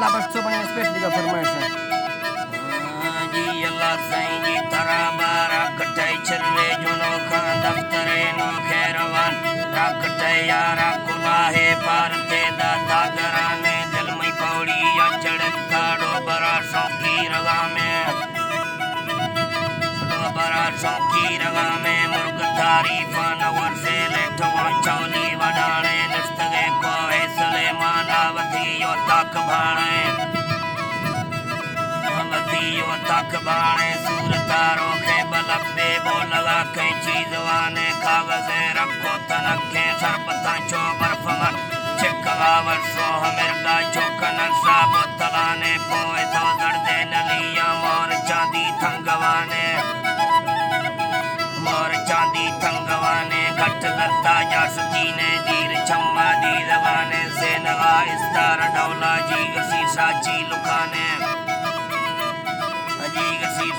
अल्लाह बख्शो बने स्पेशली का फरमाइश है जी अल्लाह साईं जी तरा बारा कटाई चले जुनो खान दफ्तरे नो खैरवान राकटे यारा कुलाहे पारते दाता गराने दिल में पौड़ी या चढ़ थाड़ो बड़ा शौकी रगा में बड़ा शौकी रगा में मुर्ग तारीफा नवर से लेठवा चौली वडाणे निस्तगे को ऐसले मानावती यो तक भाणे यो तक बाणे सूरतारो के बलबे बो लगा के चीज वाने कागज रखो तनखे सरबता चो बर्फमन चिकवा वर्षो हमिरगा चोकन साब तलाने पोए तो दर्दे नलिया मोर चांदी थंगवाने घट करता जा सुजीने दीर चम्मा दी रवाने से नगा इस्तार डौला जी गसी साची लुकाने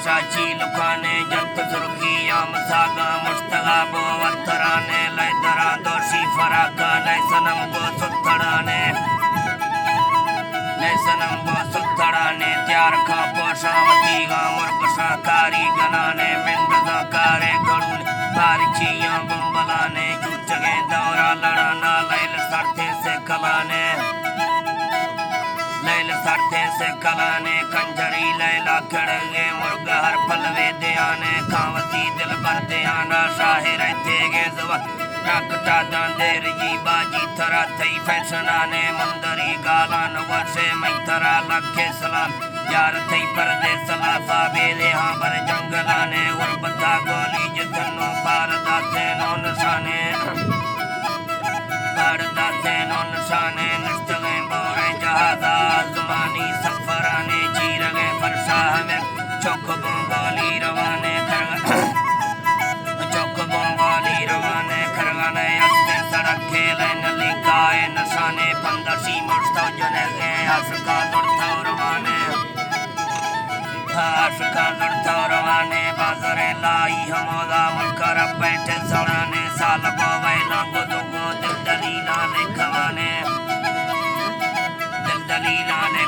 साची लुकाने जत सुर्खी आम सागा मुस्तगा बो वतराने लैदरा दोषी फराका नै सनम बो सुथड़ाने त्यार खा पोषावती गा मुर्ग साकारी गनाने मिंडगा कारे गड़ून बारिचियां बुंबलाने चुचगे दौरा लड़ाना लैल सरते से कलाने कंजरी लैला खड़गे मुर्ग हर पलवे दयाने कावती दिल भर दयाना शाहे रहते गे जवा नाकटा दांदेर जी बाजी थरा थई फैसनाने मंदरी गाला नवर से मैं थरा लखे सलाम यार थई परदे सलाफा बेले हाँ बर जंगलाने उर्बता गोली जतनो पार दाते नो निशाने निस्तगे बोरे जहाजा ज़मानी सफराने चीरगे फरसाह में चौक बोंगोली रवाने खरगाने अस्ते सड़क खेले नली गाए नशाने पंदसी मुर्स्तौ जनेगे आशका लड़ता रवाने बाजरे लाई हमोदा मुल्कर बैठे सड़ाने साल बोवे लांगो दुगो दिल दलीला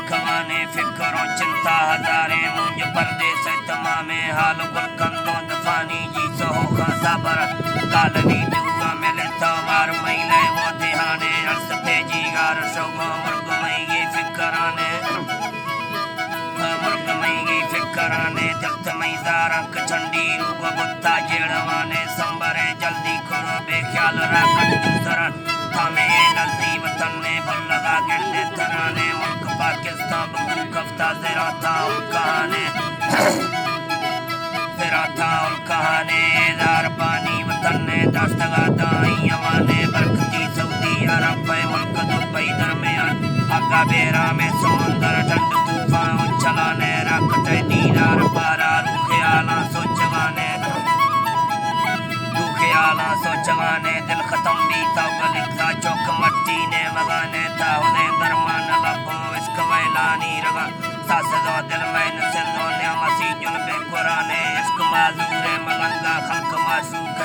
खवाने फिक्रों चिंता हजारे मुझ पर्दे से तमामे हाल गुलकंदों दफानी जी सहो का साबर कालनी जुगा मिले तो मार महीने वो दिहाने अर्स पे जीगार शोगो मुर्ग मईगी फिक्राने जल्द मईदारा कचंडी रूगो बुत्ता जेड़वाने संबरे जल्दी करो बेख्याल राकट दूसरा थामे नजदी वतन ने बल लगा गिरने तराने मुल्क पाकिस्तान बकू कफ्ता जरा था उल कहाने दार पानी वतन ने दस्तगा दाई यमाने बरकती सऊदी अरब मुल्क दुबई दरमियान अगा बेरा में समुंदर ठंड तूफान चलाने रखते दीदार पारा रूखे आला सोचवाने दिल खत्म भी था गलिता चौक मट्टी ने मगाने था उन्हें दरमान लबो इश्क वैलानी रगा सासदो दिल में नसलो ने मसी जुन पे कुराने इश्क माजूरे मलंगा खल्क माशूक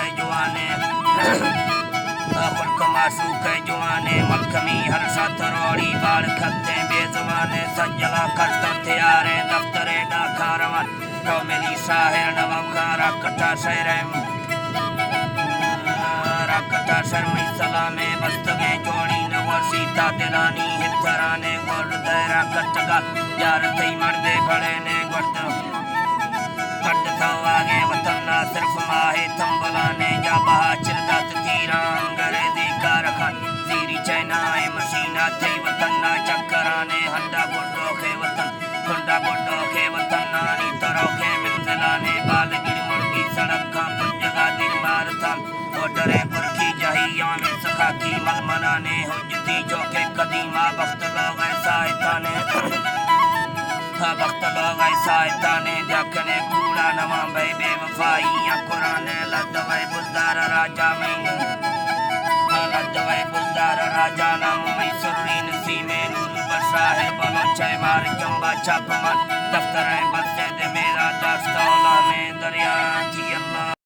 जुआने मलकमी हर साथ रोड़ी बाल खत्ते बेजवाने सज्जला कष्ट त्यारे दफ्तरे डाका रवा तो मिली शाहिर नवम खारा कटा शर्मी सलामे बस्तगे जोड़ी नवर सीता दिलानी हितराने गोल्ड दहरा कटगा यार थई मर्दे बड़े ने गोल्ड कट थो आगे वतन ना सिर्फ माहे थंबलाने जा बहा चिरदत तीरा अंग्रेजी कारखान जीरी चैनाए मशीना थई वतन ना चक्कराने हंडा गुड्डो के वतन नानी तरो के मिलजलाने बालगिर मुर्गी सड़क का पंजगा दिल मारता डरे बुरखी जहिया में सखा की मलमलाने हुज्जती जो के कदीमा वक्त लोग ऐसा इताने देखने कूड़ा नवा भाई बेवफाई या कुराने लदवाई बुज़दार राजा नाम में सुरीन सी में नूर बशाहे बनो चाय मार चंबा चापमन दफ्तर है बच्चे दे मेरा दस्तौला में दरिया जी अल्लाह